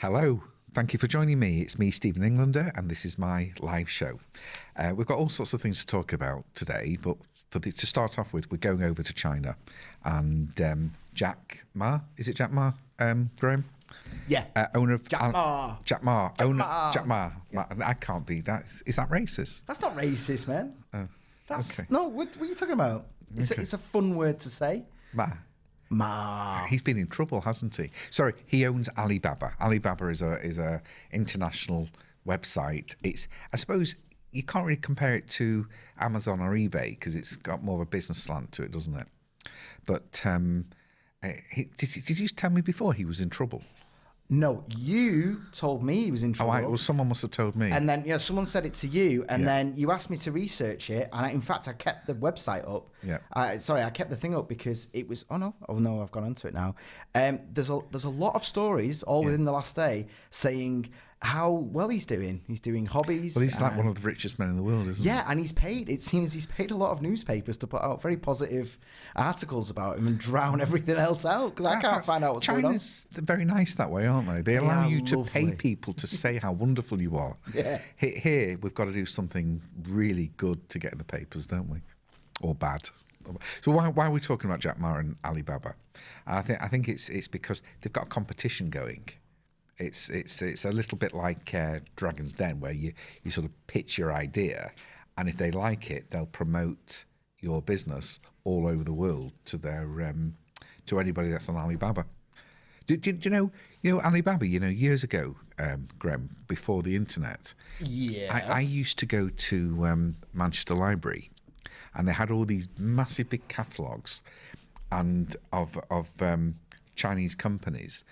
Hello. Thank you for joining me. It's me, Stephen Englander, and this is my live show. We've got all sorts of things to talk about today, but to start off with, we're going over to China. And Jack Ma, is it Jack Ma, Graham? Yeah. Owner of Jack Ma. Jack Ma. Jack Owner, Ma. Jack Ma. Yeah. I can't be that. Is that racist? That's not racist, man. That's okay. no. What are you talking about? It's a fun word to say. Ma. Ma. He's been in trouble, hasn't he? Sorry, he owns Alibaba. Alibaba is a international website. I suppose you can't really compare it to Amazon or eBay because it's got more of a business slant to it, doesn't it? But did you tell me before he was in trouble? No, you told me he was in trouble. Well, someone must have told me. And then, someone said it to you, and then you asked me to research it. And in fact, I kept the website up. Yeah. I kept the thing up because it was. Oh no, I've gone onto it now. There's a lot of stories all within the last day saying how well he's doing. He's doing hobbies. Well, he's like one of the richest men in the world, isn't he? Yeah, and it seems he's paid a lot of newspapers to put out very positive articles about him and drown everything else out because I can't find out what's going on. China's very nice that way, aren't they? They allow you to pay lovely. people to say how wonderful you are. Yeah. Here, we've got to do something really good to get in the papers, don't we? Or bad. So why are we talking about Jack Ma and Alibaba? And I think it's because they've got a competition going. It's a little bit like Dragon's Den, where you sort of pitch your idea, and if they like it, they'll promote your business all over the world to their to anybody that's on Alibaba. Do you know Alibaba? Years ago, Graham, before the internet, I used to go to Manchester Library, and they had all these massive big catalogues, and of Chinese companies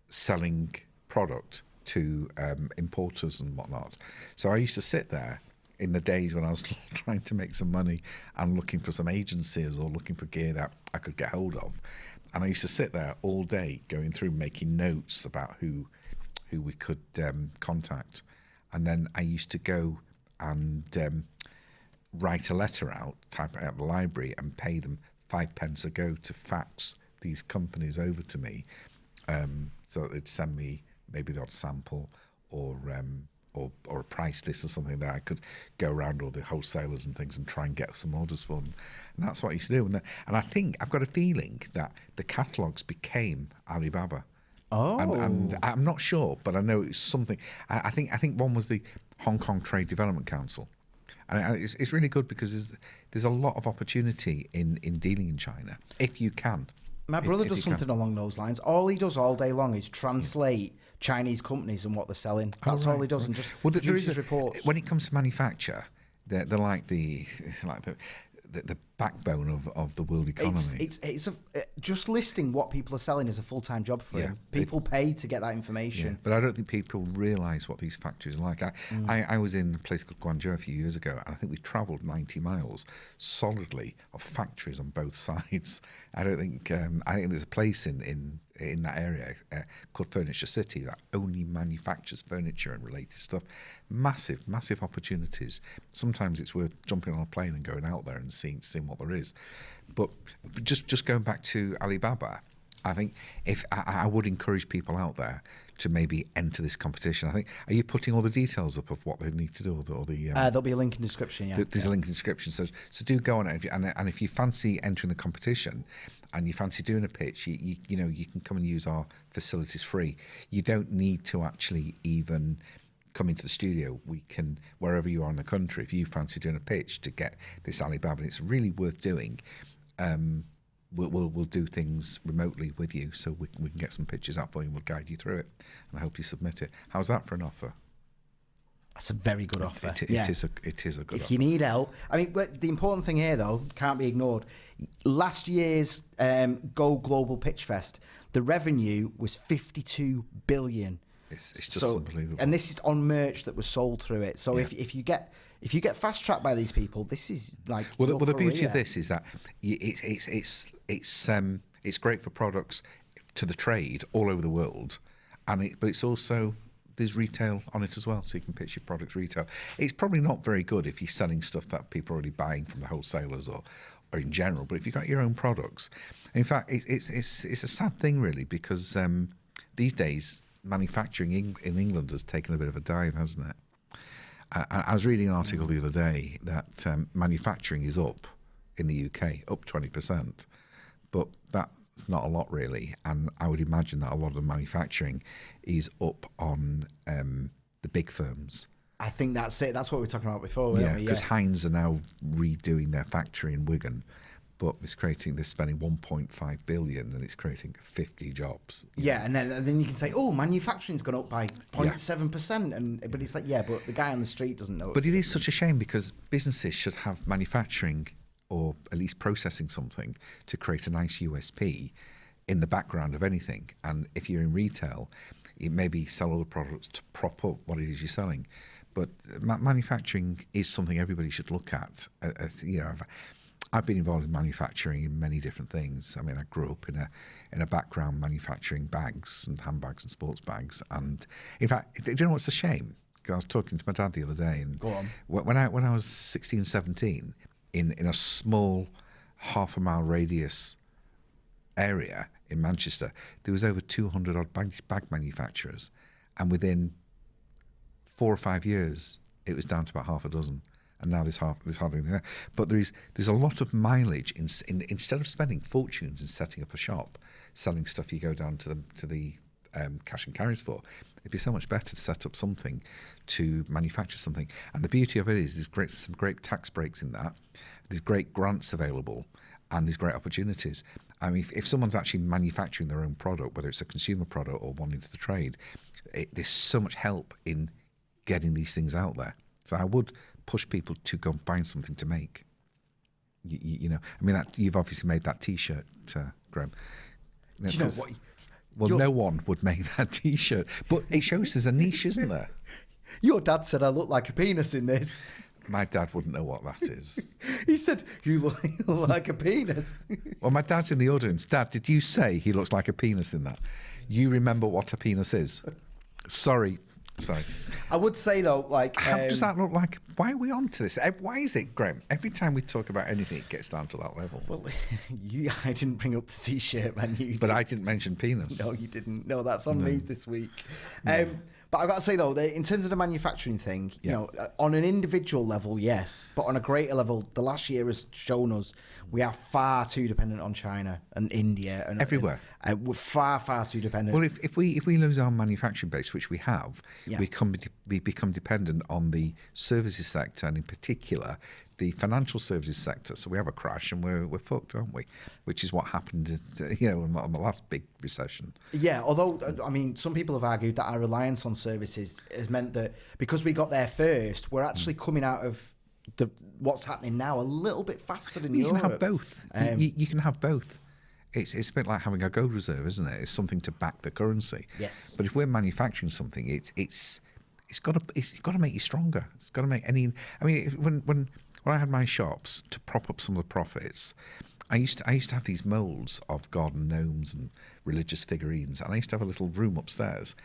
selling product to importers and whatnot. So I used to sit there in the days when I was trying to make some money and looking for some agencies or looking for gear that I could get hold of. And I used to sit there all day going through making notes about who we could contact. And then I used to go and write a letter out, type it out at the library and pay them 5 pence a go to fax these companies over to me. So they'd send me maybe the odd sample or a price list or something that I could go around all the wholesalers and things and try and get some orders for them. And that's what I used to do. And I think I've got a feeling that the catalogues became Alibaba. Oh. And I'm not sure, but I know it's something. I think one was the Hong Kong Trade Development Council. And it's really good because there's a lot of opportunity in dealing in China, if you can. My brother does something along those lines. All he does all day long is translate Chinese companies and what they're selling. That's all he does, and just produces reports. When it comes to manufacture, they're like the backbone of the world economy. It's just listing what people are selling is a full-time job for him. People pay to get that information. Yeah, but I don't think people realise what these factories are like. I was in a place called Guangzhou a few years ago, and I think we travelled 90 miles solidly of factories on both sides. I think there's a place in that area called Furniture City that only manufactures furniture and related stuff. Massive opportunities. Sometimes it's worth jumping on a plane and going out there and seeing what there is. But just going back to Alibaba, I think if I would encourage people out there to maybe enter this competition. I think, are you putting all the details up of what they need to do? Or there'll be a link in the description, yeah. There's a link in the description. So do go on it. And if you fancy entering the competition and you fancy doing a pitch, you can come and use our facilities free. You don't need to actually even come into the studio. We can, wherever you are in the country, if you fancy doing a pitch to get this Alibaba, and it's really worth doing, we'll do things remotely with you, so we can get some pictures out for you and we'll guide you through it and help you submit it. How's that for an offer? That's a very good offer. It is a good offer. If you need help, I mean, the important thing here though can't be ignored. Last year's Go Global Pitch Fest, the revenue was 52 billion. It's just unbelievable. And this is on merch that was sold through it. So if you get fast tracked by these people, this is like the beauty of this is that it's great for products to the trade all over the world, but it's also, there's retail on it as well, so you can pitch your products retail. It's probably not very good if you're selling stuff that people are already buying from the wholesalers or in general, but if you've got your own products, in fact, it's a sad thing really, because these days manufacturing in England has taken a bit of a dive, hasn't it? I was reading an article the other day that manufacturing is up in the UK, up 20%, but that's not a lot really. And I would imagine that a lot of the manufacturing is up on the big firms. I think that's it. That's what we were talking about before, weren't we? Because Heinz are now redoing their factory in Wigan, but they're spending 1.5 billion and it's creating 50 jobs. Yeah, and then you can say, oh, manufacturing's gone up by 0.7%, but it's like, but the guy on the street doesn't know. But it is such a shame because businesses should have manufacturing or at least processing something to create a nice USP in the background of anything. And if you're in retail, it maybe sell other products to prop up what it is you're selling. But manufacturing is something everybody should look at. I've been involved in manufacturing in many different things. I mean, I grew up in a background manufacturing bags and handbags and sports bags. And in fact, do you know what's a shame? Because I was talking to my dad the other day, and Go on. when I was 16, 17, in a small half-a-mile radius area in Manchester, there was over 200 odd bag manufacturers, and within 4 or 5 years, it was down to about half a dozen. And now there's hardly anything there. But there's a lot of mileage in instead of spending fortunes in setting up a shop, selling stuff you go down to the cash and carries for. It'd be so much better to set up something to manufacture something. And the beauty of it is there's some great tax breaks in that. There's great grants available, and there's great opportunities. I mean, if someone's actually manufacturing their own product, whether it's a consumer product or one into the trade, there's so much help in getting these things out there. So I would push people to go and find something to make. You know, I mean, you've obviously made that T-shirt, Graham. Do you know what? Well, no one would make that T-shirt, but it shows there's a niche, isn't there? Your dad said I look like a penis in this. My dad wouldn't know what that is. He said, you look like a penis. Well, my dad's in the audience. Dad, did you say he looks like a penis in that? You remember what a penis is? Sorry. I would say, though, like... How does that look like? Why are we on to this? Why is it, Graham? Every time we talk about anything, it gets down to that level. Well, I didn't bring up the T-shirt, man. But I didn't mention penis. No, you didn't. No, that's on me this week. No. But I've got to say, though, in terms of the manufacturing thing, you know, on an individual level, yes. But on a greater level, the last year has shown us we are far too dependent on China and India. And everywhere. We're far, far too dependent. Well, if we lose our manufacturing base, which we have, we become dependent on the services sector, and in particular, the financial services sector. So we have a crash and we're fucked, aren't we? Which is what happened, on the last big recession. Yeah, although, I mean, some people have argued that our reliance on services has meant that because we got there first, we're actually coming out of what's happening now a little bit faster than Europe. You can have both. You can have both. It's a bit like having a gold reserve, isn't it? It's something to back the currency. Yes. But if we're manufacturing something, it's got to make you stronger. It's got to make any. I mean, when I had my shops to prop up some of the profits, I used to have these molds of garden gnomes and religious figurines, and I used to have a little room upstairs,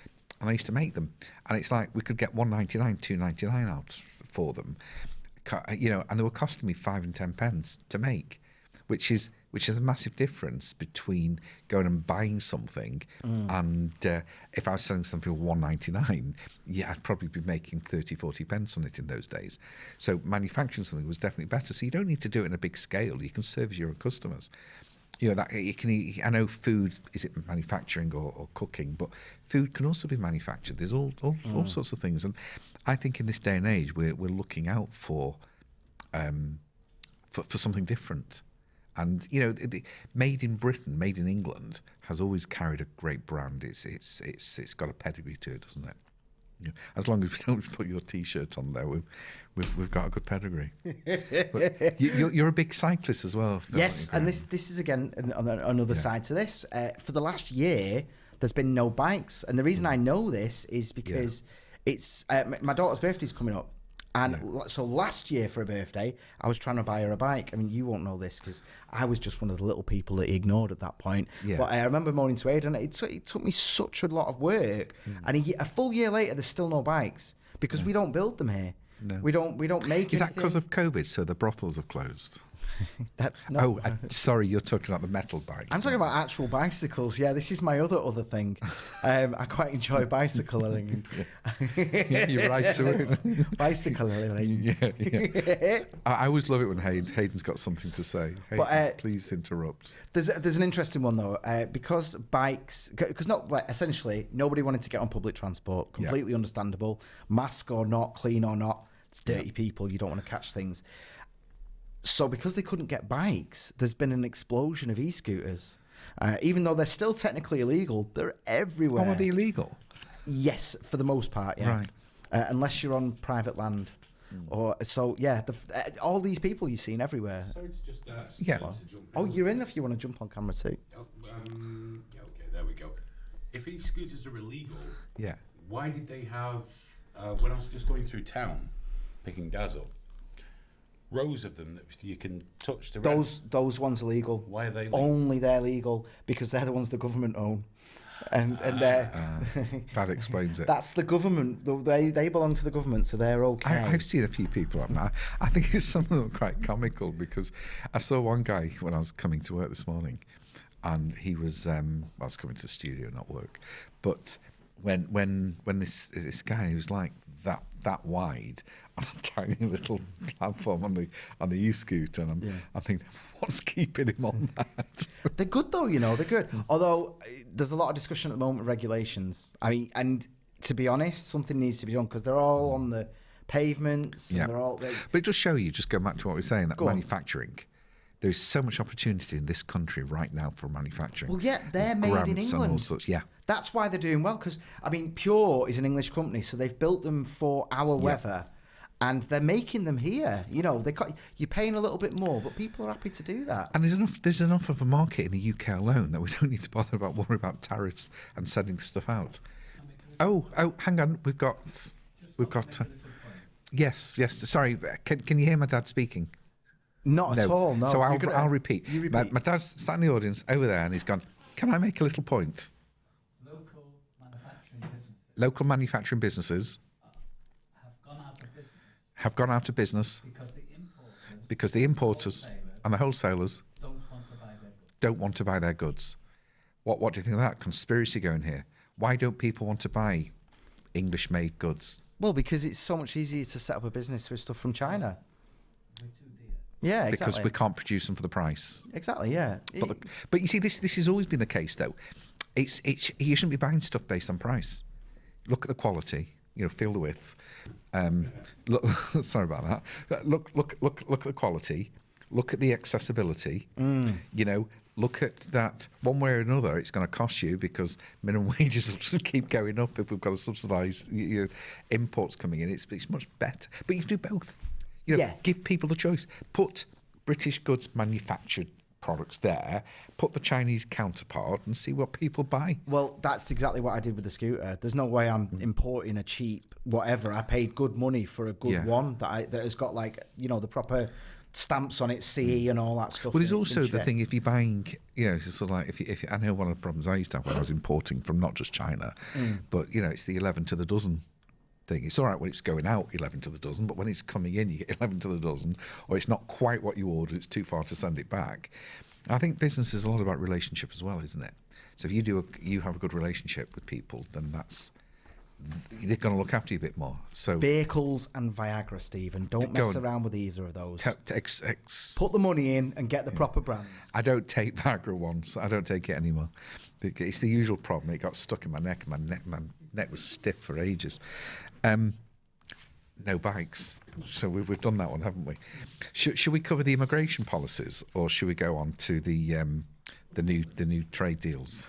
and I used to make them. And it's like we could get $1.99, $2.99 out for them, and they were costing me 5 and 10 pence to make, which is a massive difference between going and buying something and if I was selling something for $1.99, I'd probably be making 30, 40 pence on it in those days. So manufacturing something was definitely better. So you don't need to do it in a big scale. You can service your own customers. That you can. I know food is it manufacturing or cooking, but food can also be manufactured. There's all sorts of things, and I think in this day and age we're looking out for something different. And made in Britain, made in England, has always carried a great brand. It's got a pedigree to it, doesn't it? As long as we don't put your T-shirt on there, we've got a good pedigree. But you're a big cyclist as well. Yes, and this is again another side to this. For the last year, there's been no bikes, and the reason I know this is because it's my daughter's birthday's coming up. And so last year for her birthday, I was trying to buy her a bike. I mean, you won't know this because I was just one of the little people that he ignored at that point. Yeah. But I remember moaning to Aidan, it took me such a lot of work. And a full year later, there's still no bikes because we don't build them here. No. We don't make. Is that because of COVID? So the brothels have closed. That's not. Oh, sorry, you're talking about the metal bikes. I'm talking about actual bicycles. Yeah, this is my other thing. I quite enjoy bicycling. Yeah, you're right to it. Bicycling. Yeah. I always love it when Hayden's got something to say. Hayden, But, please interrupt. There's an interesting one though, because essentially nobody wanted to get on public transport. Completely understandable. Mask or not, clean or not, it's dirty people. You don't want to catch things. So because they couldn't get bikes, there's been an explosion of e-scooters. Even though they're still technically illegal, they're everywhere. Oh, are they illegal? Yes, for the most part, yeah. Right. Unless you're on private land. All these people you've seen everywhere. So it's just Yeah. to jump in. Oh, you're in if you want to jump on camera too. Yeah, okay, there we go. If e-scooters are illegal, Yeah. why did they have, when I was just going through town, picking Dazzle, rows of them that you can touch to rent? Those ones are legal. Why are they legal? Only they're legal because they're the ones the government own. And they're That explains it. that's the government. They belong to the government, so they're okay. I've seen a few people on that. I think some of them are quite comical because I saw one guy when I was coming to work this morning, and he was I was coming to the studio, not work, but when this guy was like that wide on a tiny little platform on the e-scooter, and I think, what's keeping him on that? They're good though, they're good. Although there's a lot of discussion at the moment with regulations. I mean, and to be honest, something needs to be done because they're all on the pavements. And they're all. But it does show you, just going back to what we were saying, that Go on. manufacturing. There's so much opportunity in this country right now for manufacturing. Well, yeah, they're made in Grants and all England. sorts. Yeah. That's why they're doing well because Pure is an English company, so they've built them for our weather. And they're making them here. You're paying a little bit more, but people are happy to do that. And there's enough of a market in the UK alone that we don't need to worry about tariffs and sending stuff out. Oh, hang on, we've got. Yes. Sorry, can you hear my dad speaking? Not at all. No. So I'll repeat. You repeat. My dad's sat in the audience over there, and he's gone. Can I make a little point? Local manufacturing businesses have gone out of business because the importers and the wholesalers don't want to buy their goods. What do you think of that? Conspiracy going here. Why don't people want to buy English-made goods? Well, because it's so much easier to set up a business with stuff from China. Yeah, exactly. Because we can't produce them for the price. Exactly, yeah. But you see, this has always been the case, though. It's you shouldn't be buying stuff based on price. Look at the quality. Feel the width. Look, sorry about that. Look at the quality. Look at the accessibility. Look at that. One way or another, it's going to cost you because minimum wages will just keep going up if we've got to subsidise imports coming in. It's much better. But you can do both. Give people the choice. Put British goods manufactured products there, put the Chinese counterpart and see what people buy. Well, that's exactly what I did with the scooter. There's no way I'm importing a cheap whatever. I paid good money for a good one that has got the proper stamps on it, CE and all that stuff. Well, there's also the thing, if you're buying, it's sort of like, if I know one of the problems I used to have when I was importing from not just China, but, it's the 11 to the dozen thing. It's all right when it's going out 11 to the dozen, but when it's coming in, you get 11 to the dozen, or it's not quite what you ordered, it's too far to send it back. I think business is a lot about relationship as well, isn't it? So if you have a good relationship with people, then they're going to look after you a bit more. So vehicles and Viagra, Stephen. Don't mess around with either of those. Put the money in and get the proper brand. I don't take Viagra once. I don't take it anymore. It's the usual problem. It got stuck in my neck, and my neck was stiff for ages. No bikes. So we've done that one, haven't we? Should we cover the immigration policies, or should we go on to the new trade deals?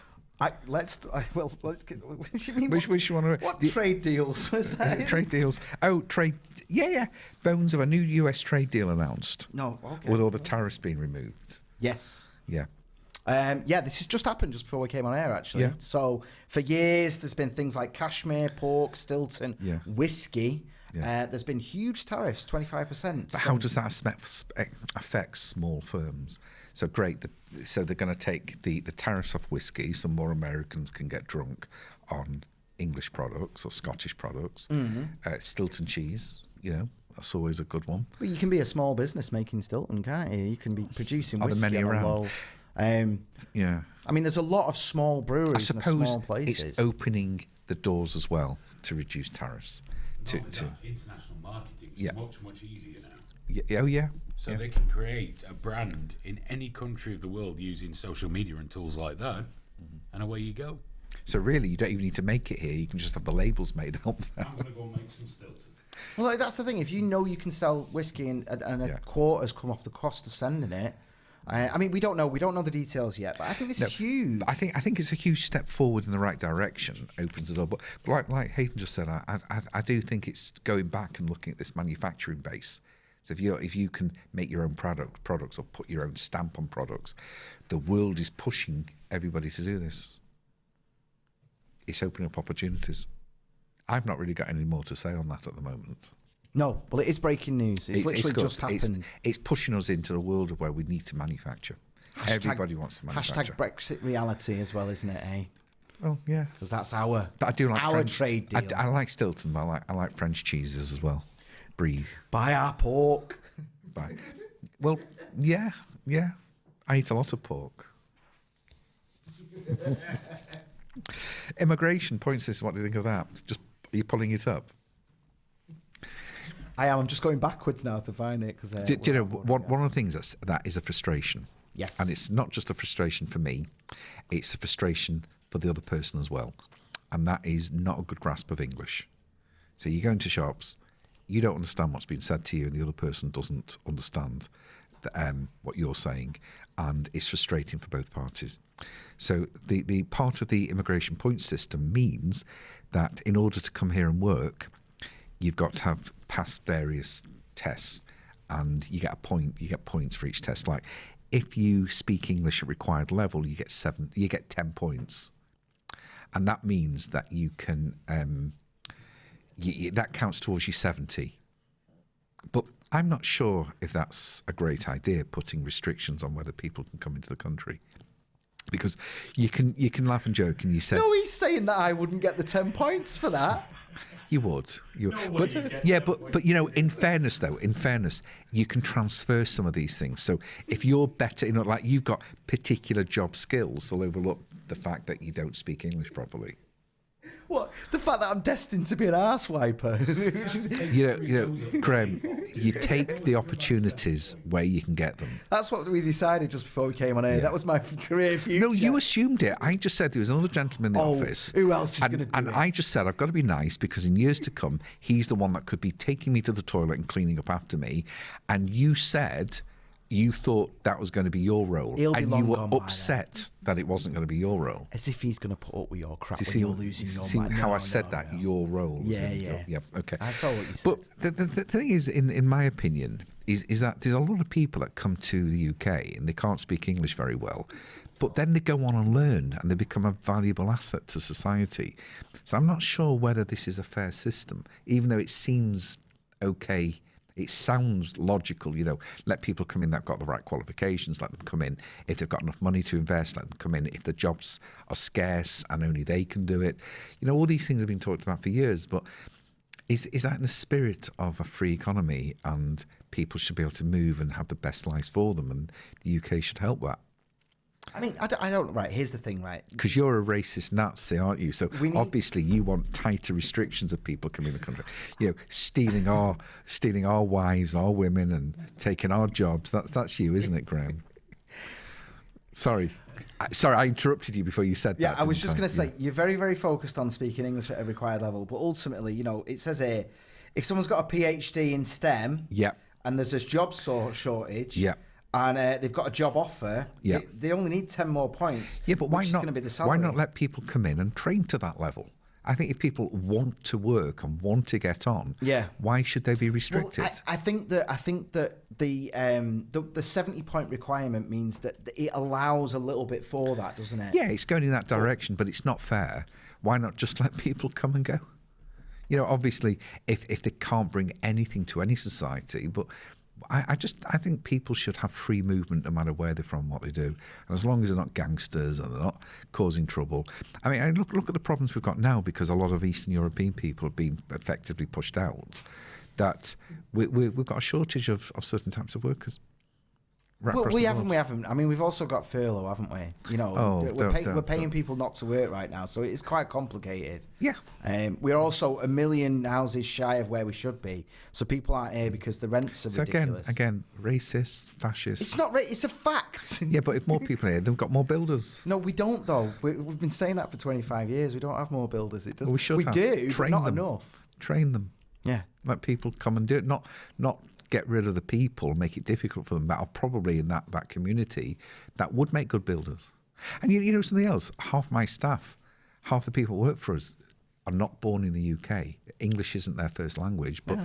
Let's get. What do you mean? Which one? What trade deals was that? Trade deals. Oh, trade. Yeah. Bones of a new US trade deal announced. No. Okay. With all the tariffs being removed. Yes. Yeah. This has just happened just before we came on air, actually. Yeah. So for years, there's been things like cashmere, pork, Stilton, whiskey. Yeah. There's been huge tariffs, 25%. But how does that affect small firms? So great. So they're going to take the tariffs off whiskey, so more Americans can get drunk on English products or Scottish products. Stilton cheese, That's always a good one. Well, you can be a small business making Stilton, can't you? You can be producing Are there whiskey many on a around? low. Yeah. I mean, there's a lot of small breweries I suppose in small places. it's opening the doors as well to reduce tariffs. International marketing is much easier now. Oh yeah. So they can create a brand in any country of the world using social media and tools like that, and away you go. So really, you don't even need to make it here. You can just have the labels made up there. I'm going to go make some Stilton. Well, like, that's the thing. If you know you can sell whiskey and a quarter's come off the cost of sending it, I mean, we don't know the details yet, but I think this is huge. I think it's a huge step forward in the right direction. Opens the door, but like Hayden just said, I do think it's going back and looking at this manufacturing base. So if you can make your own products or put your own stamp on products, the world is pushing everybody to do this. It's opening up opportunities. I've not really got any more to say on that at the moment. No, well, it is breaking news. It's literally good. just happened. It's pushing us into the world of where we need to manufacture. Everybody wants to manufacture. Hashtag Brexit reality as well, isn't it, eh? Oh, yeah. Because that's our, but I do like our French, trade deal. I like Stilton, but I like French cheeses as well. Brie. Buy our pork. Well, yeah. I eat a lot of pork. Immigration point system. What do you think of that? Are you pulling it up? I am. I'm just going backwards now to find it because. Do you know one of the things that is a frustration? Yes. And it's not just a frustration for me; it's a frustration for the other person as well, and that is not a good grasp of English. So you go into shops, you don't understand what's being said to you, and the other person doesn't understand what you're saying, and it's frustrating for both parties. So the part of the immigration point system means that in order to come here and work, you've got to have passed various tests, and you get a point. You get points for each test. Like if you speak English at required level, you get 10 points, and that means that you can that counts towards your 70. But I'm not sure if that's a great idea, putting restrictions on whether people can come into the country. Because you can laugh and joke, and you say, no, he's saying that I wouldn't get the 10 points for that. You would. But you know, in fairness, you can transfer some of these things. So if you're better, like you've got particular job skills, they'll overlook the fact that you don't speak English properly. What? The fact that I'm destined to be an arse wiper. Graham, you take the opportunities where you can get them. That's what we decided just before we came on air. Yeah. That was my career future. No, you assumed it. I just said there was another gentleman in the office. Who else is going to do it? And I just said, I've got to be nice because in years to come, he's the one that could be taking me to the toilet and cleaning up after me. And you said you thought that was going to be your role. And you were upset that it wasn't going to be your role. As if he's going to put up with your crap when you're losing your mind. See how I said that? Your role. Yeah. Okay. That's all what you said. But the thing is, in my opinion, is that there's a lot of people that come to the UK and they can't speak English very well, but then they go on and learn and they become a valuable asset to society. So I'm not sure whether this is a fair system, even though it seems okay. It sounds logical, let people come in that have got the right qualifications, let them come in. If they've got enough money to invest, let them come in. If the jobs are scarce and only they can do it. All these things have been talked about for years, but is that in the spirit of a free economy and people should be able to move and have the best lives for them, and the UK should help that? I mean, I don't. Right, here's the thing, right? Because you're a racist Nazi, aren't you? So obviously you want tighter restrictions of people coming in the country. Stealing our wives, our women, and taking our jobs. That's you, isn't it, Graham? Sorry, I interrupted you before you said that. Yeah, I was just going to say you're very, very focused on speaking English at a required level, but ultimately, it says here, if someone's got a PhD in STEM, and there's this job shortage, and they've got a job offer, they only need 10 more points. Yeah, but why not let people come in and train to that level? I think if people want to work and want to get on, why should they be restricted? Well, I think that the 70-point requirement means that it allows a little bit for that, doesn't it? Yeah, it's going in that direction, but it's not fair. Why not just let people come and go? Obviously, if they can't bring anything to any society, but I think people should have free movement no matter where they're from, what they do, and as long as they're not gangsters and they're not causing trouble. I mean, I look at the problems we've got now because a lot of Eastern European people have been effectively pushed out. That we've got a shortage of certain types of workers. Well, we haven't. I mean, we've also got furlough, haven't we? You know, we're paying people not to work right now, so it's quite complicated. Yeah. We're also 1 million houses shy of where we should be, so people aren't here because the rents are ridiculous. Again, racist, fascist. It's not. It's a fact. Yeah, but if more people are here, they've got more builders. No, we don't though. We've been saying that for 25 years. We don't have more builders. It doesn't. Well, we should. We do. Train but not them. enough. Train them. Yeah. Let people come and do it. Not get rid of the people, make it difficult for them that are probably in that community that would make good builders. And you know something else? Half my staff, half the people who work for us are not born in the UK. English isn't their first language, but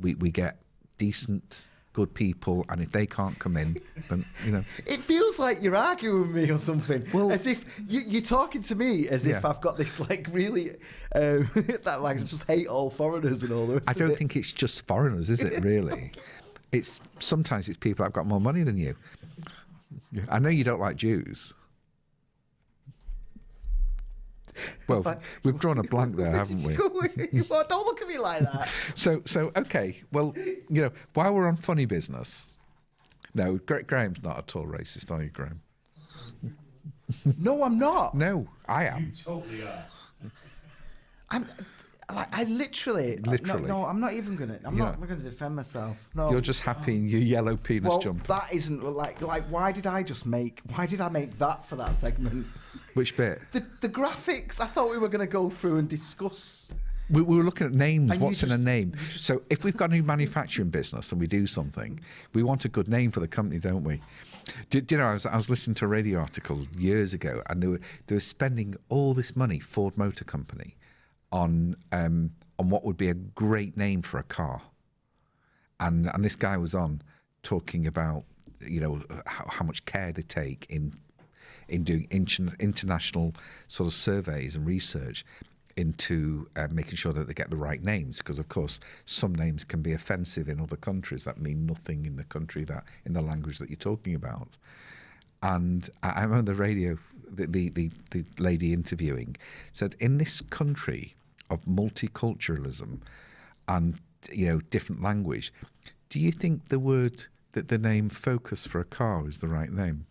we get decent, good people, and if they can't come in, then, you know. It feels like you're arguing with me or something. Well, as if you're talking to me as if I've got this like really that like just hate all foreigners and all the rest I of don't it. think it's just foreigners, is it really? Sometimes it's people that've got more money than you. I know you don't like Jews. Well, we've drawn a blank there, haven't we? Well, don't look at me like that. So okay. Well, you know, while we're on funny business, no, Graham's not at all racist, are you, Graham? No, I'm not. No, I am. You totally are. I literally. No, I'm not even gonna. I'm not gonna defend myself. No. You're just happy in your yellow penis jumper. That isn't like. Why did I make that for that segment? Which bit? The graphics. I thought we were gonna go through and discuss. We were looking at names. And What's in a name? So if we've got a new manufacturing business and we do something, we want a good name for the company, don't we? Do you know, I was listening to a radio article years ago, and they were spending all this money, Ford Motor Company, on what would be a great name for a car. And this guy was on talking about, you know, how much care they take in doing international sort of surveys and research into making sure that they get the right names, because of course some names can be offensive in other countries that mean nothing in the country in the language that you're talking about. And I remember the radio, the lady interviewing said, in this country of multiculturalism and, you know, different language, do you think the name Focus for a car is the right name?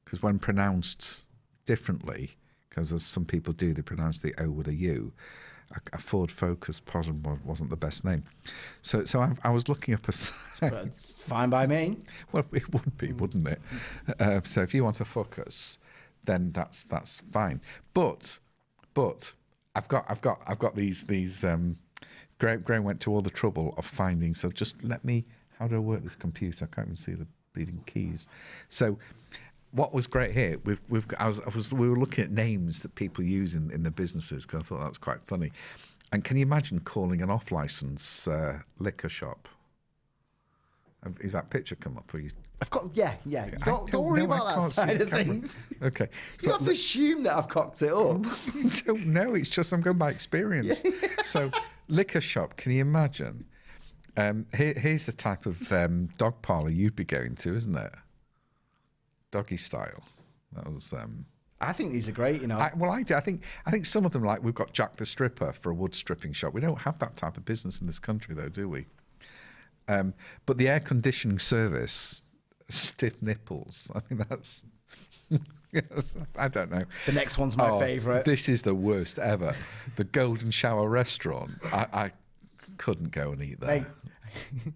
Because when pronounced differently, because as some people do, they pronounce the O with a U, a Ford Focus wasn't the best name. So I was looking up It's fine by me. Well, it would be, wouldn't it? So if you want a Focus, then that's fine. But I've got these. Graham went to all the trouble of finding. So just let me. How do I work this computer? I can't even see the bleeding keys. So. What was great here, we were looking at names that people use in the businesses, because I thought that was quite funny. And can you imagine calling an off-license liquor shop? Is that picture come up? I've got, yeah. Don't worry about that side of things. Okay. You have to assume that I've cocked it up. I don't know. It's just I'm going by experience. So, liquor shop. Can you imagine? Here's the type of dog parlour you'd be going to, isn't it? Doggy style. That was. I think these are great. You know. I do. I think some of them, like we've got Jack the Stripper for a wood stripping shop. We don't have that type of business in this country, though, do we? But the air conditioning service, stiff nipples. I think that's. Yes, I don't know. The next one's my favourite. This is the worst ever. The Golden Shower restaurant. I couldn't go and eat there. Hey.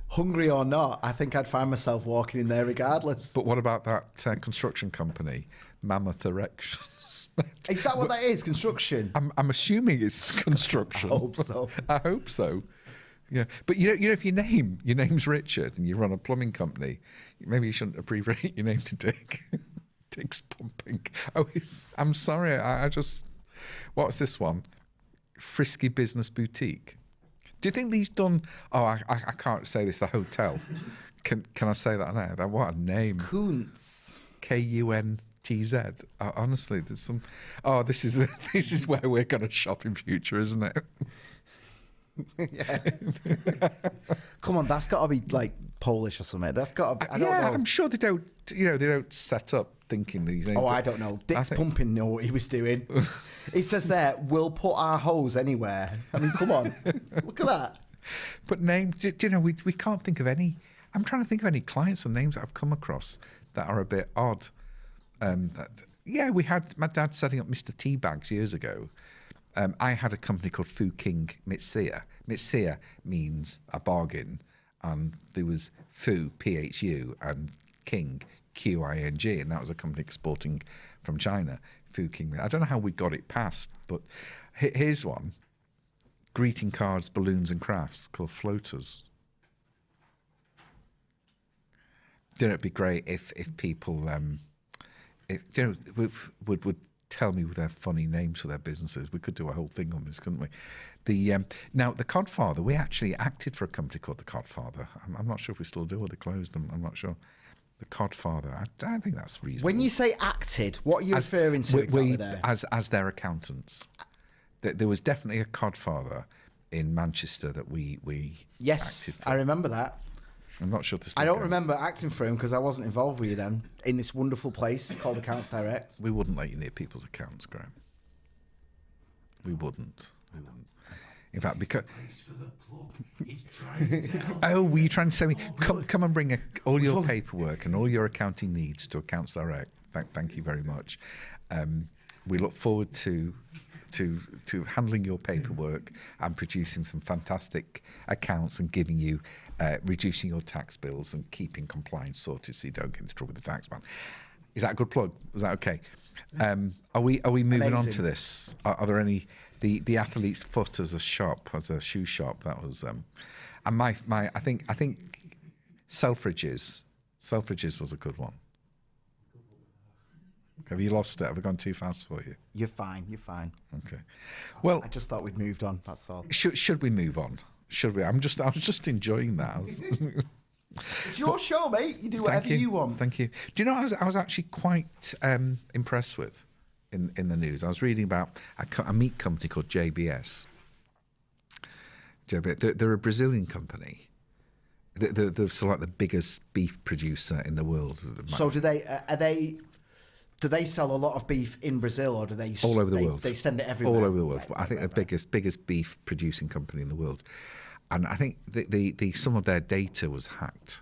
Hungry or not, I think I'd find myself walking in there regardless. But what about that construction company, Mammoth Erections? Is that what that is? Construction? I'm assuming it's construction. I hope so. I hope so. Yeah, but you know, if your name's Richard and you run a plumbing company, maybe you shouldn't abbreviate your name to Dick. Dick's Pumping. I'm sorry. I just. What's this one? Frisky Business Boutique. Do you think these done? Oh, I can't say this. The hotel. Can I say that now? What a name. Kuntz. Kuntz. Honestly, there's some. Oh, this is where we're going to shop in future, isn't it? Yeah. Come on, that's got to be like Polish or something. That's got to be, I don't know. I'm sure they don't, they don't set up thinking these things. Oh, I don't know. Dick's Pumping know what he was doing. It says there, we'll put our hose anywhere. I mean, come on. Look at that. But we can't think of any. I'm trying to think of any clients or names that I've come across that are a bit odd. We had my dad setting up Mr. Teabags years ago. I had a company called Fu King Mitsuya. Mitsuya means a bargain, and there was Fu, Phu, and King, Qing, and that was a company exporting from China. Fu King. I don't know how we got it past, but here's one. Greeting cards, balloons, and crafts called Floaters. It'd be great if people would tell me their funny names for their businesses. We could do a whole thing on this, couldn't we? Now the Codfather, we actually acted for a company called the Codfather. I'm not sure if we still do or they closed them. I'm not sure. The Codfather, I think that's reasonable. When you say acted, what are you referring to exactly there? As their accountants. There was definitely a Codfather in Manchester that we yes, acted for. I remember that. I'm not sure. I don't remember acting for him because I wasn't involved with you then in this wonderful place called Accounts Direct. We wouldn't let you near people's accounts, Graham. We wouldn't. In fact, because were you trying to say me? Come and bring all your paperwork and all your accounting needs to Accounts Direct. Thank you very much. We look forward to handling your paperwork and producing some fantastic accounts and giving you, reducing your tax bills and keeping compliance sorted so you don't get into trouble with the tax man. Is that a good plug? Is that okay? Are we moving on to this? Are there any the athlete's foot as a shop, as a shoe shop? That was and my I think Selfridges was a good one. Have you lost it? Have I gone too fast for you? You're fine. Okay. Well, I just thought we'd moved on. That's all. Should we move on? Should we? I was just enjoying that. It's your show, mate. You do whatever you want. Thank you. Do you know I was actually quite impressed with in the news. I was reading about a meat company called JBS. They're a Brazilian company. They're sort of like the biggest beef producer in the world. So do they? Do they sell a lot of beef in Brazil, or do they all over the world? They send it everywhere. All over the world. I think the biggest beef producing company in the world, and I think the some of their data was hacked,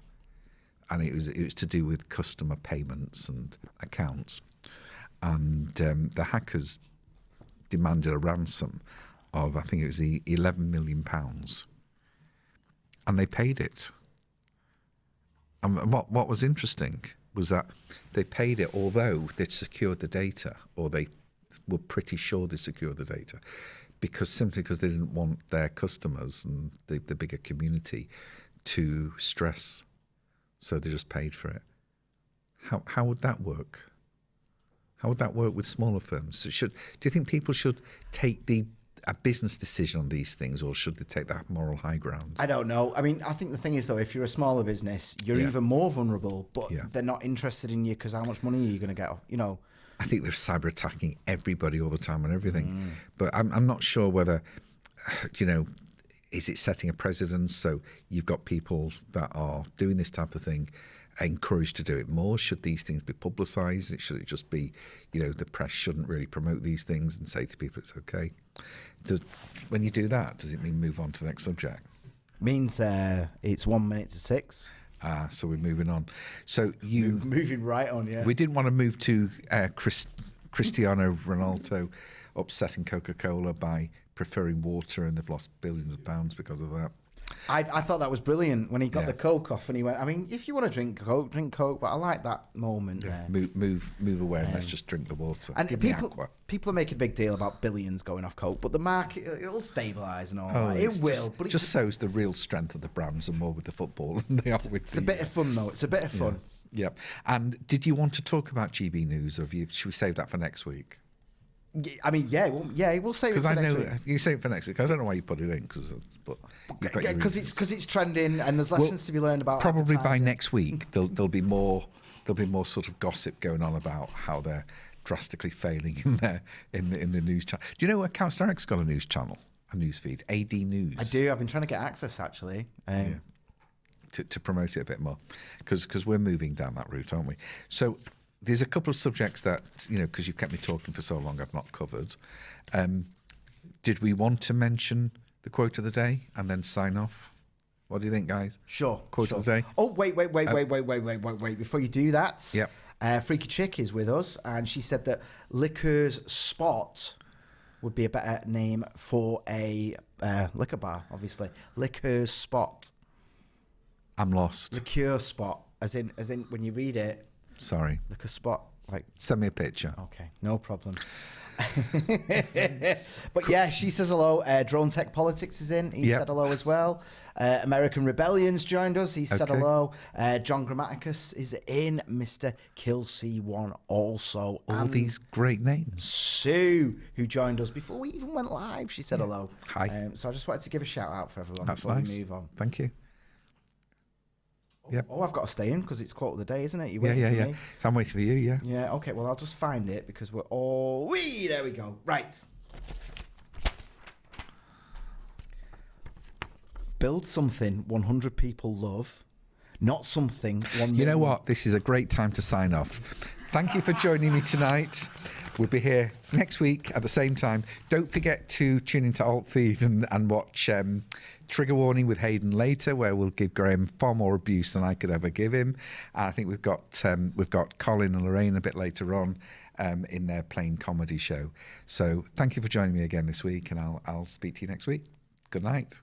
and it was to do with customer payments and accounts, and the hackers demanded a ransom of, I think it was £11 million, and they paid it. And what was interesting was that they paid it although they'd secured the data, or they were pretty sure they secured the data, because they didn't want their customers and the bigger community to stress. So they just paid for it. How would that work? How would that work with smaller firms? Do you think people should take a business decision on these things, or should they take that moral high ground? I don't know. I mean, I think the thing is, though, if you're a smaller business, you're even more vulnerable, but they're not interested in you because how much money are you going to get? I think they're cyber attacking everybody all the time and everything. But I'm not sure whether, is it setting a precedent? So you've got people that are doing this type of thing encouraged to do it more. Should these things be publicised? Should it just be, the press shouldn't really promote these things and say to people it's okay? When you do that, does it mean move on to the next subject? Means it's 1 minute to 6. So we're moving on. So moving right on, yeah. We didn't want to move to Cristiano Ronaldo upsetting Coca-Cola by preferring water, and they've lost billions of pounds because of that. I thought that was brilliant when he got the Coke off and he went, I mean, if you want to drink Coke, but I like that moment there. Move away and let's just drink the water. And people are making a big deal about billions going off Coke, but the market, it'll stabilise and all that. It will. But it just shows the real strength of the brands and more with the football than they are with It's a bit of fun, though. It's a bit of fun. Yep. And did you want to talk about GB News, or should we save that for next week? I mean, we'll save it for next week. You save it for next week. I don't know why you put it in, because it's trending and there's lessons to be learned about. Probably by next week there'll be more sort of gossip going on about how they're drastically failing in the news channel. Do you know Accounts Direct's got a news channel? a news feed? AD News. I do. I've been trying to get access actually. To promote it a bit more, because we're moving down that route, aren't we? So there's a couple of subjects that, because you've kept me talking for so long, I've not covered. Did we want to mention the quote of the day and then sign off? What do you think, guys? Sure. Quote of the day. Oh, wait. Before you do that, Yep. Freaky Chick is with us, and she said that Liqueurs Spot would be a better name for a liquor bar, obviously. Liqueurs Spot. I'm lost. Liqueur Spot, as in when you read it. Sorry. Liquor Spot, like. Send me a picture. Okay, no problem. But yeah, she says hello. Drone Tech Politics is in. He said hello as well. American Rebellion's joined us. He said hello. John Grammaticus is in. Mr. Kill C1 also. All these great names. Sue, who joined us before we even went live, she said hello. Hi. So I just wanted to give a shout out for everyone That's before nice. we move on. Thank you. Yep. Oh, I've got to stay in because it's quote of the day, isn't it? You Yeah. waiting for me? So I'm waiting for you, yeah. Yeah, okay, well, I'll just find it because we're all... There we go. Right. Build something 100 people love, not something 1 You know what? This is a great time to sign off. Thank you for joining me tonight. We'll be here next week at the same time. Don't forget to tune into Alt Feed and watch Trigger Warning with Hayden later, where we'll give Graham far more abuse than I could ever give him. And I think we've got Colin and Lorraine a bit later on in their plain comedy show. So thank you for joining me again this week, and I'll speak to you next week. Good night.